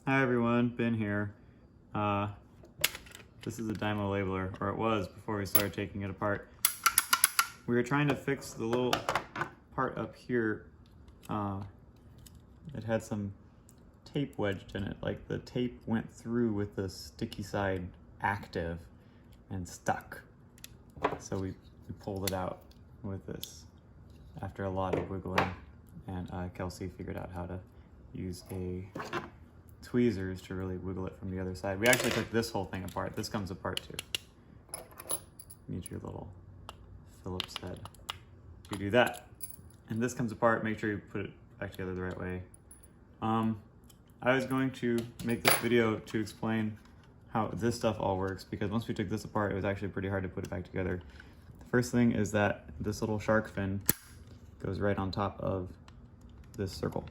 Hi everyone, Ben here. This is a Dymo labeler, or it was before we started taking it apart. We were trying to fix the little part up here. It had some tape wedged in it, like the tape went through with the sticky side active and stuck. So we pulled it out with this after a lot of wiggling, and Kelsey figured out how to use a tweezers to really wiggle it from the other side. We actually took this whole thing apart. This comes apart too. Need your little Phillips head. You do that. And this comes apart. Make sure you put it back together the right way. I was going to make this video to explain how this stuff all works, because once we took this apart, it was actually pretty hard to put it back together. The first thing is that this little shark fin goes right on top of this circle.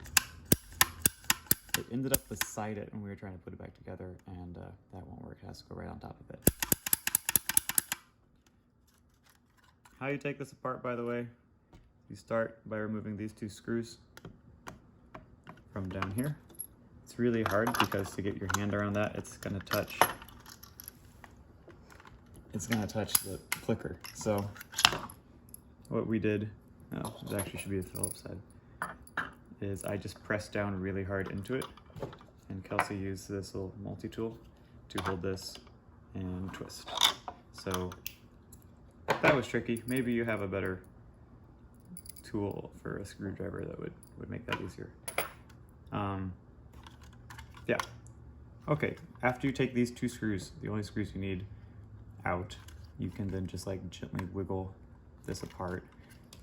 It ended up beside it when we were trying to put it back together, and that won't work. It has to go right on top of it. How you take this apart, by the way, you start by removing these two screws from down here. It's really hard because to get your hand around that, it's gonna touch the clicker. So what we did, this actually should be a Phillips head, is I just pressed down really hard into it, and Kelsey used this little multi-tool to hold this and twist. So that was tricky. Maybe you have a better tool for a screwdriver that would make that easier. Yeah. Okay, after you take these two screws, the only screws you need, out, you can then just like gently wiggle this apart.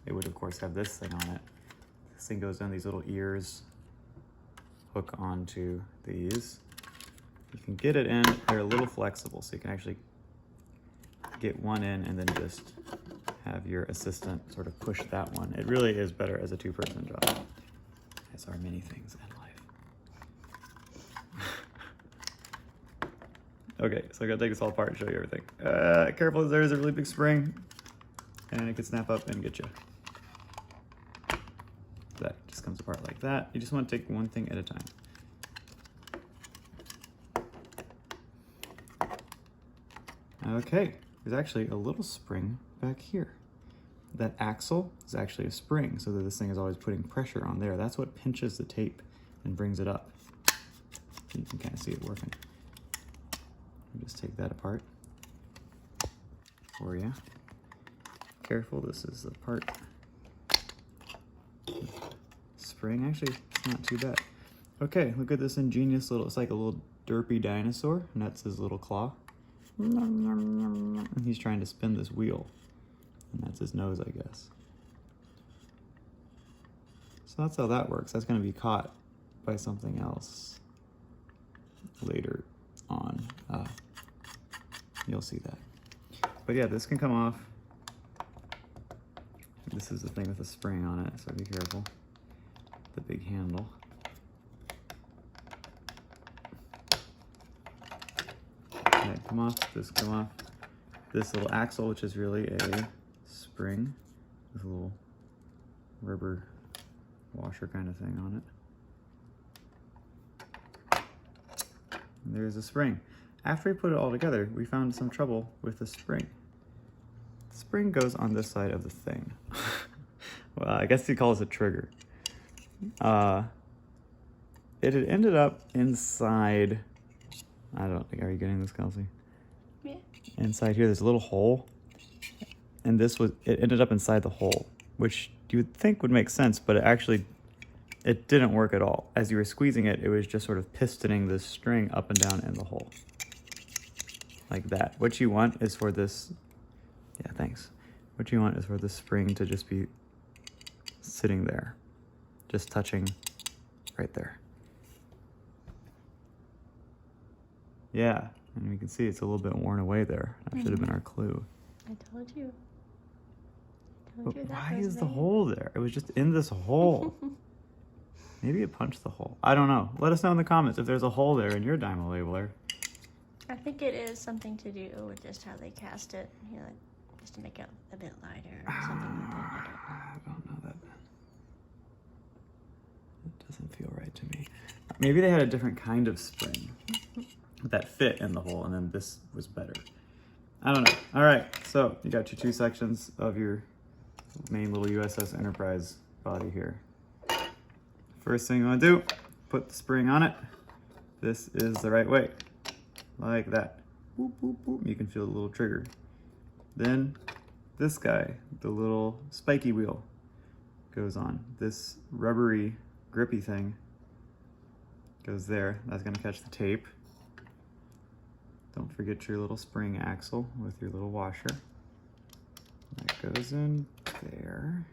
It would of course have this thing on it. This thing goes down these little ears, hook onto these. You can get it in, they're a little flexible, so you can actually get one in and then just have your assistant sort of push that one. It really is better as a two-person job, as are many things in life. Okay, so I gotta take this all apart and show you everything. Careful, there's a really big spring, and it can snap up and get you. That just comes apart like that. You just want to take one thing at a time. Okay, there's actually a little spring back here. That axle is actually a spring, so that this thing is always putting pressure on there. That's what pinches the tape and brings it up. You can kind of see it working. Just take that apart for you. Careful, this is the part. Spring, actually, it's not too bad. Okay, look at this ingenious little, it's like a little derpy dinosaur, and that's his little claw. And he's trying to spin this wheel, and that's his nose, I guess. So that's how that works. That's going to be caught by something else later on. You'll see that. But yeah, this can come off. This is the thing with the spring on it, so be careful. The big handle. Okay, come off, this come off. This little axle, which is really a spring with a little rubber washer kind of thing on it. And there's a spring. After we put it all together, we found some trouble with the spring. The spring goes on this side of the thing. Well, I guess you call this a trigger. It had ended up inside, I don't think, are you getting this, Kelsey? Yeah. Inside here, there's a little hole, and it ended up inside the hole, which you would think would make sense, but it didn't work at all. As you were squeezing it, it was just sort of pistoning this string up and down in the hole. Like that. What you want is for this, yeah, thanks. What you want is for the spring to just be sitting there, just touching right there. Yeah, and you can see it's a little bit worn away there. That should have been our clue. I told you. But why is the hole there? It was just in this hole. Maybe it punched the hole. I don't know. Let us know in the comments if there's a hole there in your Dymo labeler. I think it is something to do with just how they cast it. You know, like, just to make it a bit lighter or something like that. I don't know that. It doesn't feel right to me. maybe they had a different kind of spring that fit in the hole, and then this was better. I don't know. All right, so you got your 2 sections of your main little USS Enterprise body here. First thing you want to do, put the spring on it. This is the right way, like that. Boop, boop, boop. You can feel the little trigger. Then this guy, the little spiky wheel, goes on. This rubbery, grippy thing goes there. That's gonna catch the tape. Don't forget your little spring axle with your little washer. That goes in there.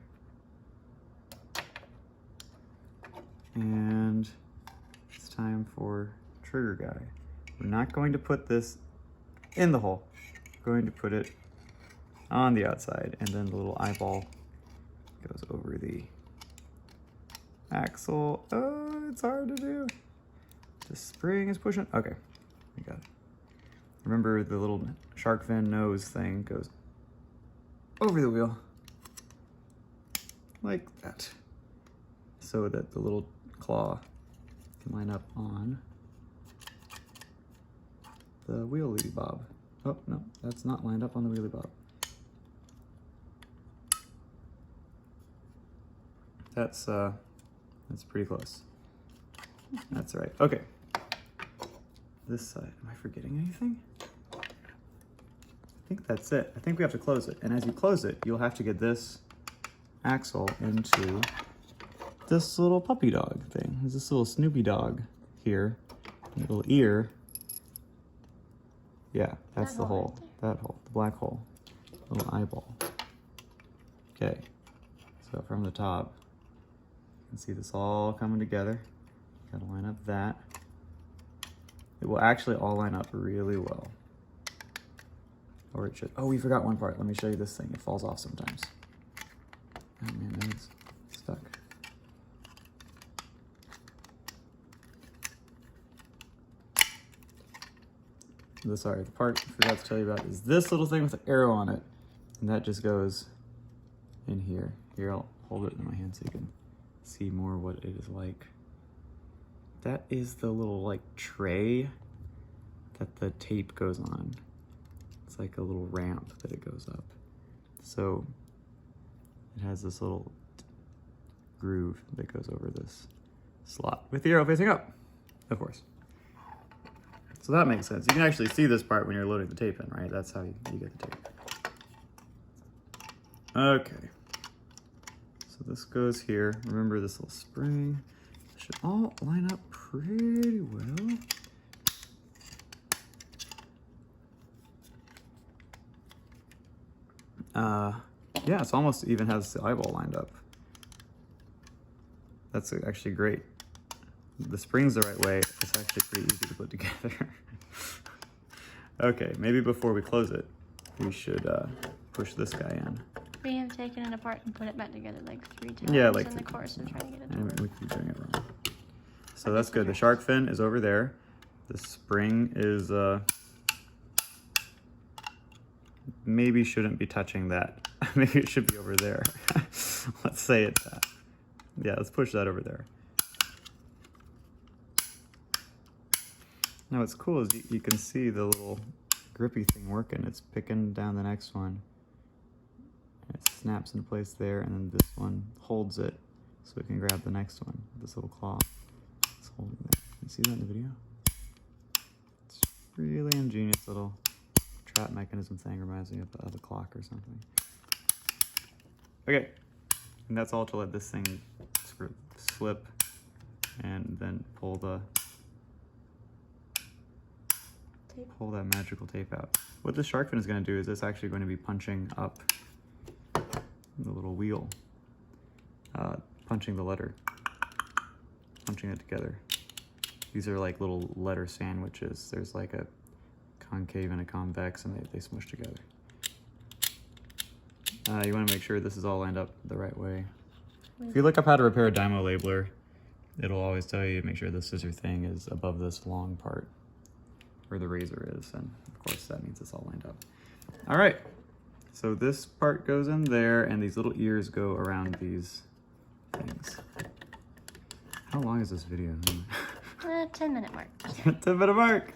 And it's time for trigger guy. We're not going to put this in the hole. We're going to put it on the outside, and then the little eyeball goes over the axle. Oh, it's hard to do. The spring is pushing. Okay, we got it. Remember, the little shark fin nose thing goes over the wheel like that, so that the little claw can line up on the wheelie bob. Oh no, that's not lined up on the wheelie bob. That's pretty close. That's right. Okay. This side. Am I forgetting anything? I think that's it. I think we have to close it. And as you close it, you'll have to get this axle into this little puppy dog thing. There's this little Snoopy dog here. Little ear. Yeah, that's the hole. That hole. The black hole. Little eyeball. Okay. So from the top, you can see this all coming together. Gotta line up that. It will actually all line up really well. Or it should. Oh, we forgot one part. Let me show you this thing. It falls off sometimes. Oh man, it's stuck. Sorry, the part I forgot to tell you about is this little thing with an arrow on it. And that just goes in here. Here, I'll hold it in my hand so you can see more what it is like. That is the little like tray that the tape goes on. It's like a little ramp that it goes up. So it has this little groove that goes over this slot with the arrow facing up, of course. So that makes sense. You can actually see this part when you're loading the tape in, right? That's how you get the tape. Okay. So this goes here. Remember this little spring. It should all line up pretty well. Yeah, it's almost even has the eyeball lined up. That's actually great. The spring's the right way. It's actually pretty easy to put together. Okay, maybe before we close it, we should push this guy in. We have taken it apart and put it back together like 3 times like in the course of trying to get it to and work. we keep doing it wrong. So that's good. The shark fin is over there. The spring is maybe shouldn't be touching that. Maybe it should be over there. Let's say it's that. Yeah, let's push that over there. Now what's cool is you can see the little grippy thing working. It's picking down the next one. It snaps into place there, and then this one holds it so it can grab the next one. This little claw. It's holding that. You see that in the video? It's really ingenious little trap mechanism thing. Reminds me of a clock or something. Okay, and that's all to let this thing sort of slip and then pull that magical tape out. What this shark fin is going to do is it's actually going to be punching up the little wheel, punching the letter, punching it together. These are like little letter sandwiches. There's like a concave and a convex, and they smush together. You want to make sure this is all lined up the right way. If you look up how to repair a Dymo labeler, it'll always tell you to make sure the scissor thing is above this long part where the razor is, and of course that means it's all lined up. All right, so this part goes in there, and these little ears go around these things. How long is this video? the 10-minute mark. 10-minute mark.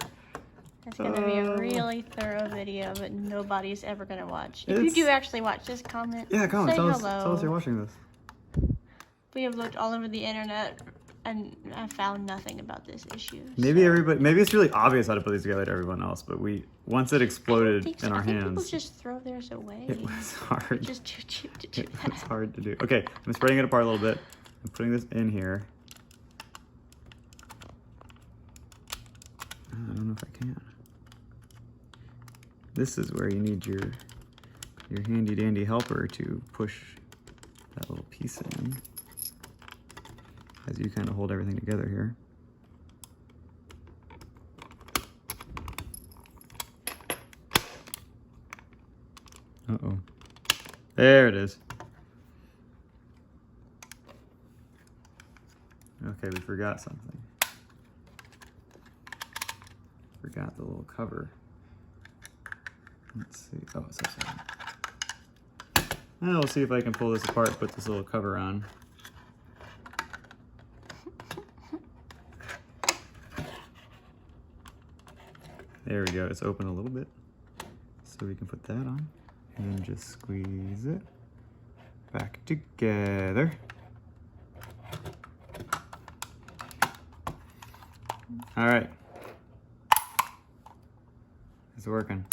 It's gonna be a really thorough video, but nobody's ever gonna watch. If you It's- do actually watch, just comment. Yeah, comment. Say Tell hello. us you're watching this. We have looked all over the internet and I found nothing about this issue. Maybe so- everybody. Maybe it's really obvious how to put these together to everyone else, but once it exploded think so. in our I think hands, people just throw theirs away. it was hard. Just too cheap to do It that. was hard to do. Okay, I'm spreading it apart a little bit. I'm putting this in here. I don't know if I can. This is where you need your handy dandy helper to push that little piece in, as you kind of hold everything together here. Uh-oh. There it is. Okay, we forgot something. Forgot the little cover. Let's see. Oh, it's upside down. And we'll see if I can pull this apart, put this little cover on. There we go. It's open a little bit. So we can put that on. And then just squeeze it back together. All right. It's working.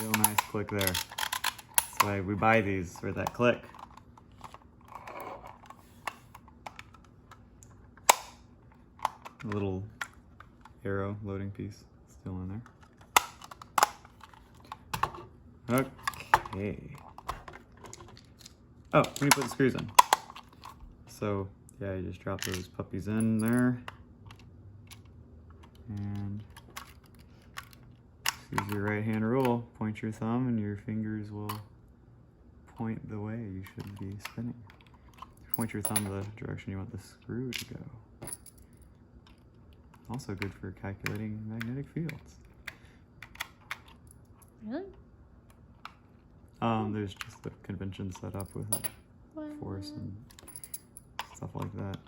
Real nice click there. That's why we buy these for that click. A little arrow loading piece still in there. Okay. Oh, we need to put the screws in. So yeah, you just drop those puppies in there. And use your right hand rule. Point your thumb and your fingers will point the way you should be spinning. Point your thumb the direction you want the screw to go. Also good for calculating magnetic fields. Really? There's just the convention set up with it. Force and stuff like that.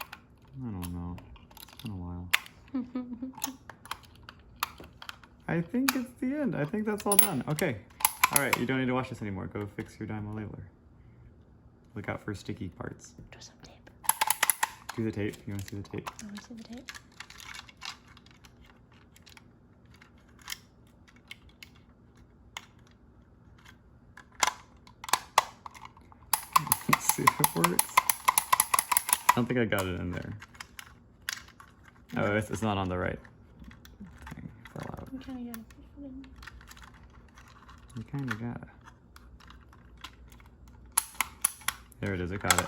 I don't know. It's been a while. I think it's the end. I think that's all done. Okay. All right, you don't need to watch this anymore. Go fix your Dymo labeler. Look out for sticky parts. Do some tape. Do the tape. You want to see the tape? I want to see the tape. Let's see if it works. I don't think I got it in there. Oh, it's not on the right thing. It fell out. You kind of gotta put it in. You kind of gotta. There it is. I got it.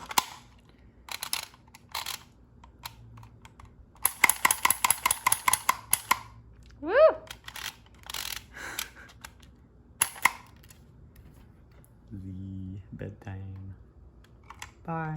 Woo! The bedtime. Bye.